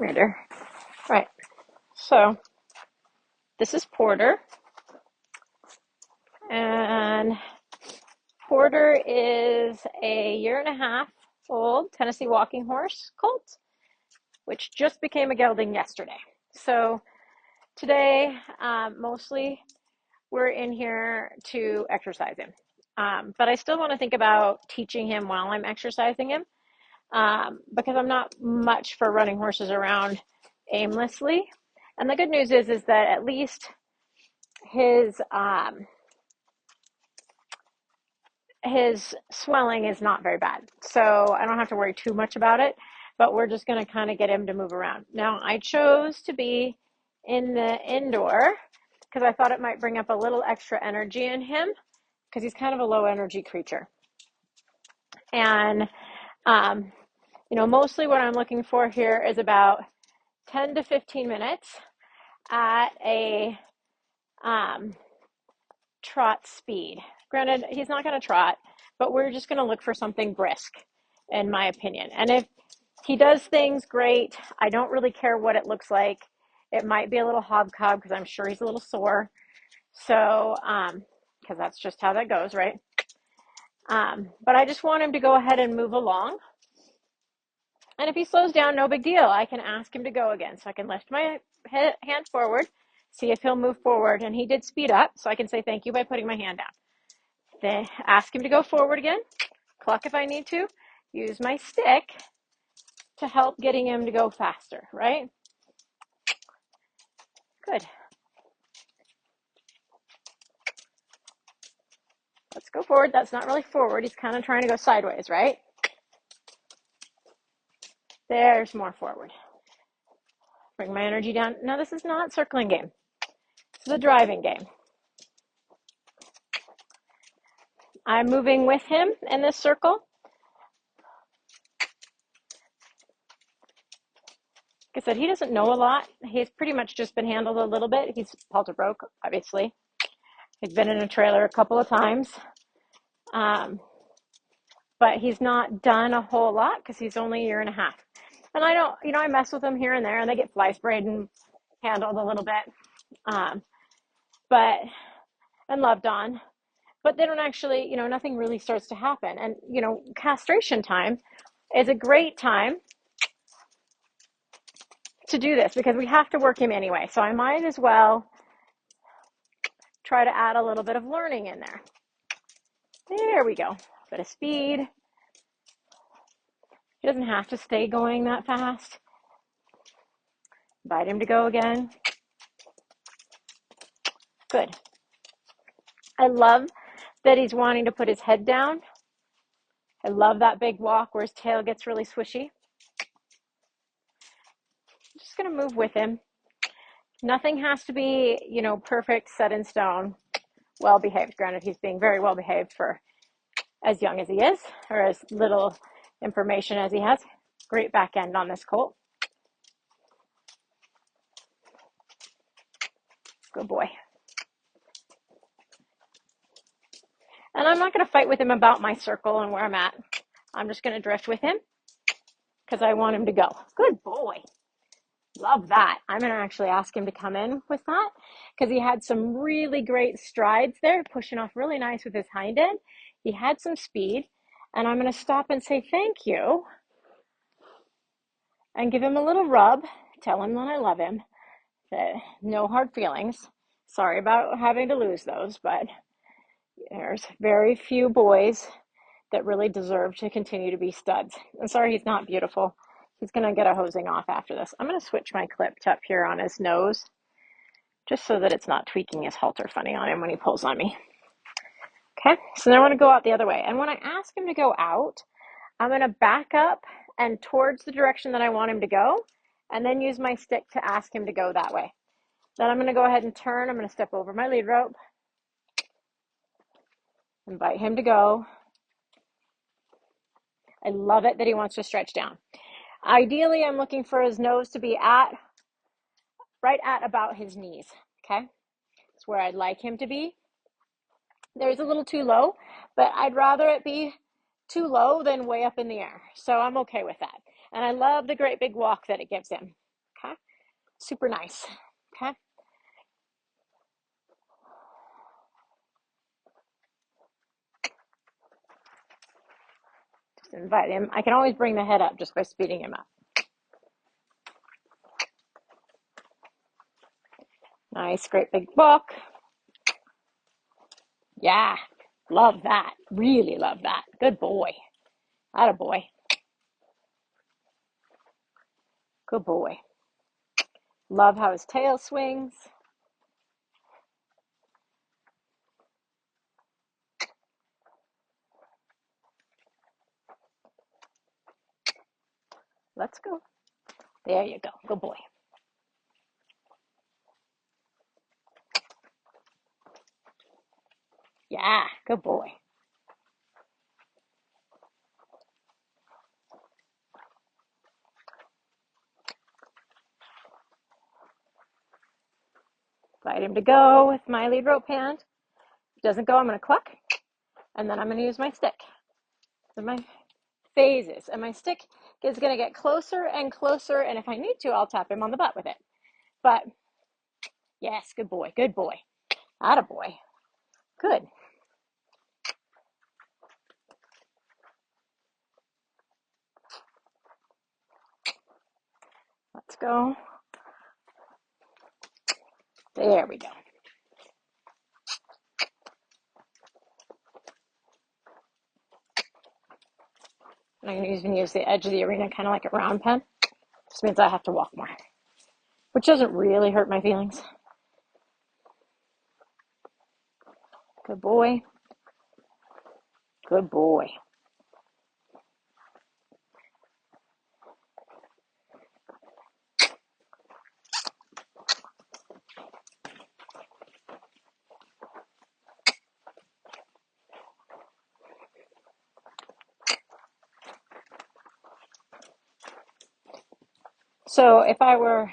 Reader. Right. So this is Porter, and Porter is a 1.5 year old Tennessee walking horse colt, which just became a gelding yesterday. So today, mostly we're in here to exercise him. But I still want to think about teaching him while I'm exercising him, because I'm not much for running horses around aimlessly. And the good news is that at least his swelling is not very bad. So I don't have to worry too much about it, but we're just going to kind of get him to move around. Now, I chose to be in the indoor because I thought it might bring up a little extra energy in him because he's kind of a low energy creature. And, mostly what I'm looking for here is about 10 to 15 minutes at a trot speed. Granted, he's not going to trot, but we're just going to look for something brisk, in my opinion. And if he does things great, I don't really care what it looks like. It might be a little hobcob because I'm sure he's a little sore. So, because that's just how that goes, right? But I just want him to go ahead and move along. And if he slows down, no big deal. I can ask him to go again. So I can lift my hand forward, see if he'll move forward. And he did speed up, so I can say thank you by putting my hand down. Then ask him to go forward again, cluck if I need to, use my stick to help getting him to go faster, right? Good. Let's go forward. That's not really forward. He's kind of trying to go sideways, right? There's more forward. Bring my energy down. Now, this is not circling game. This is a driving game. I'm moving with him in this circle. Like I said, he doesn't know a lot. He's pretty much just been handled a little bit. He's halter broke, obviously. He's been in a trailer a couple of times. But he's not done a whole lot because he's only 1.5 years. And I don't, I mess with them here and there, and they get fly sprayed and handled a little bit, and loved on. But they don't actually, nothing really starts to happen. And, castration time is a great time to do this because we have to work him anyway. So I might as well try to add a little bit of learning in there. There we go. Bit of speed. He doesn't have to stay going that fast. Invite him to go again. Good. I love that he's wanting to put his head down. I love that big walk where his tail gets really swishy. I'm just going to move with him. Nothing has to be, perfect, set in stone, well behaved. Granted, he's being very well behaved for as young as he is, or as little information as he has. Great back end on this colt. Good boy. And I'm not going to fight with him about my circle and where I'm at. I'm just going to drift with him because I want him to go. Good boy. Love that. I'm going to actually ask him to come in with that because he had some really great strides there, pushing off really nice with his hind end. He had some speed, and I'm going to stop and say thank you and give him a little rub, tell him that I love him, that no hard feelings. Sorry about having to lose those, but there's very few boys that really deserve to continue to be studs. I'm sorry he's not beautiful. He's going to get a hosing off after this. I'm going to switch my clip to up here on his nose just so that it's not tweaking his halter funny on him when he pulls on me. Okay, so then I want to go out the other way. And when I ask him to go out, I'm going to back up and towards the direction that I want him to go, and then use my stick to ask him to go that way. Then I'm going to go ahead and turn. I'm going to step over my lead rope, invite him to go. I love it that he wants to stretch down. Ideally, I'm looking for his nose to be right at about his knees, okay? That's where I'd like him to be. There's a little too low, but I'd rather it be too low than way up in the air. So I'm okay with that. And I love the great big walk that it gives him. Super nice. Okay. Just invite him. I can always bring the head up just by speeding him up. Nice, great big walk. Yeah, love that. Really love that. Good boy. Atta boy. Good boy. Love how his tail swings. Let's go. There you go. Good boy. Yeah, good boy. Invite him to go with my lead rope hand. If he doesn't go, I'm going to cluck, and then I'm going to use my stick. So my phases, and my stick is going to get closer and closer, and if I need to, I'll tap him on the butt with it. But yes, good boy, good boy. Atta boy. Good. Let's go. There we go. And I'm going to even use the edge of the arena kind of like a round pen. Just means I have to walk more, which doesn't really hurt my feelings. Good boy. Good boy. So if I were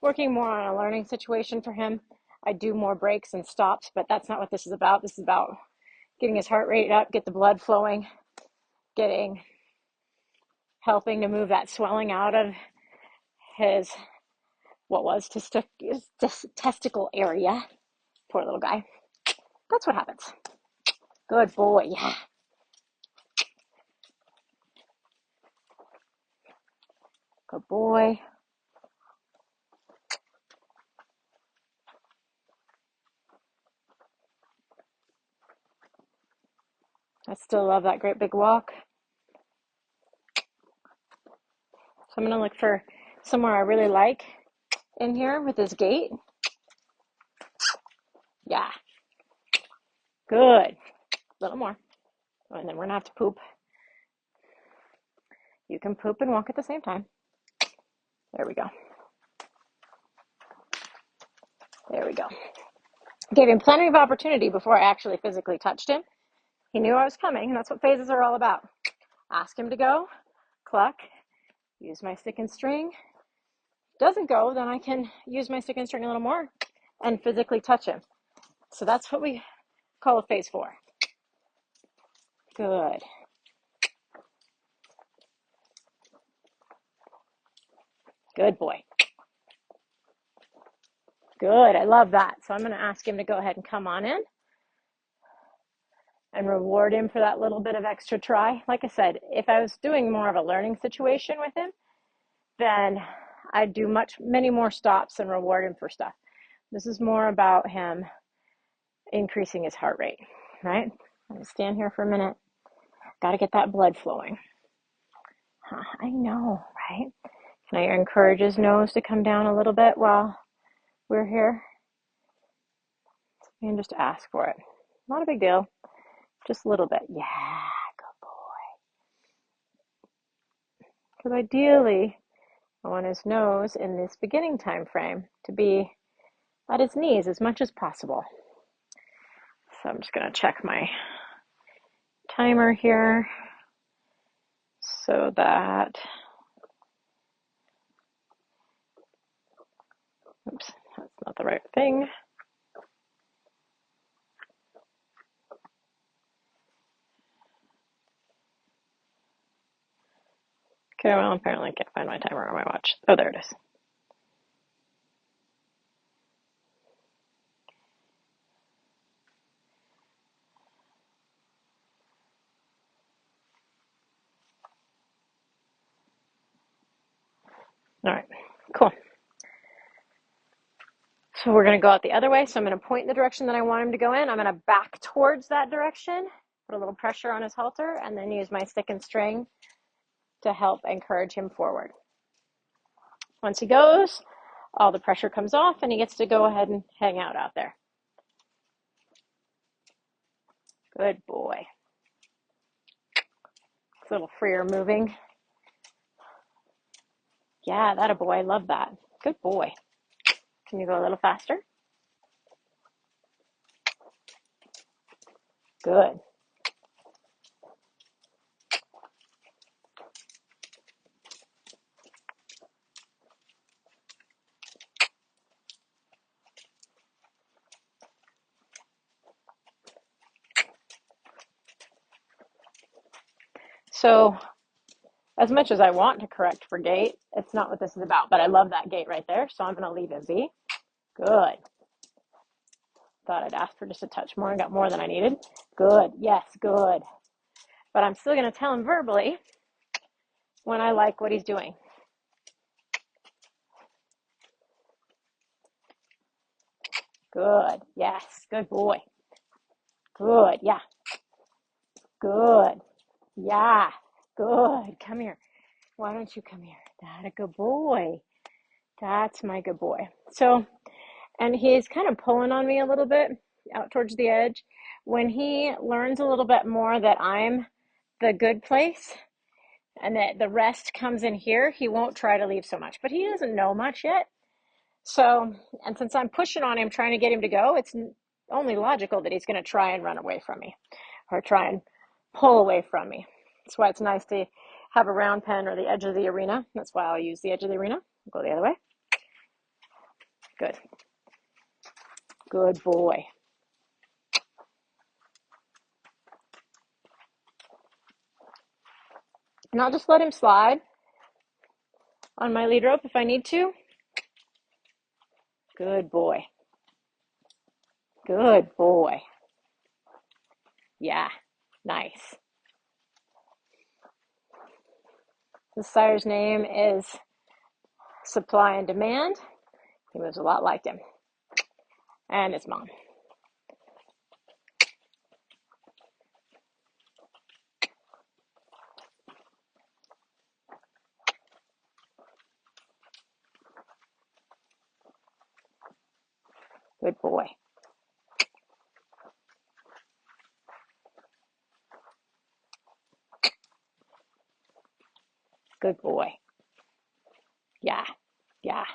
working more on a learning situation for him, I'd do more breaks and stops, but that's not what this is about. This is about getting his heart rate up, get the blood flowing, helping to move that swelling out of his, what was testicle area. Poor little guy. That's what happens. Good boy, yeah. Good boy. I still love that great big walk. So I'm going to look for somewhere I really like in here with his gait. Yeah. Good. A little more. And then we're going to have to poop. You can poop and walk at the same time. There we go. There we go. Gave him plenty of opportunity before I actually physically touched him. He knew I was coming, and that's what phases are all about. Ask him to go, cluck, use my stick and string. Doesn't go, then I can use my stick and string a little more and physically touch him. So that's what we call a phase 4. Good. Good boy. Good. I love that. So I'm going to ask him to go ahead and come on in and reward him for that little bit of extra try. Like I said, if I was doing more of a learning situation with him, then I'd do many more stops and reward him for stuff. This is more about him increasing his heart rate, right? I'm going to stand here for a minute. Got to get that blood flowing. I know, right? Can I encourage his nose to come down a little bit while we're here? And just ask for it. Not a big deal. Just a little bit. Yeah, good boy. Because ideally, I want his nose in this beginning time frame to be at his knees as much as possible. So I'm just going to check my timer here so that, oops, that's not the right thing. Okay, well, apparently I can't find my timer on my watch. Oh, there it is. All right, cool. So we're going to go out the other way. So I'm going to point in the direction that I want him to go in. I'm going to back towards that direction, put a little pressure on his halter, and then use my stick and string to help encourage him forward. Once he goes, all the pressure comes off and he gets to go ahead and hang out there. Good boy. It's a little freer moving. Yeah, that a boy. Love that. Good boy. Can you go a little faster? Good. So as much as I want to correct for gait, it's not what this is about, but I love that gait right there. So I'm going to leave it be. Good. Thought I'd ask for just a touch more and got more than I needed. Good. Yes, good. But I'm still going to tell him verbally when I like what he's doing. Good. Yes. Good boy. Good. Yeah. Good. Yeah. Good. Come here. Why don't you come here? That's a good boy. That's my good boy. So, and he's kind of pulling on me a little bit out towards the edge. When he learns a little bit more that I'm the good place and that the rest comes in here, he won't try to leave so much. But he doesn't know much yet. So, and since I'm pushing on him, trying to get him to go, it's only logical that he's going to try and run away from me or try and pull away from me. That's why it's nice to have a round pen or the edge of the arena. That's why I'll use the edge of the arena. Go the other way. Good. Good boy. And I'll just let him slide on my lead rope if I need to. Good boy. Good boy. Yeah, nice. The sire's name is Supply and Demand. He moves a lot like him. And his mom. Good boy. Good boy. Yeah, yeah.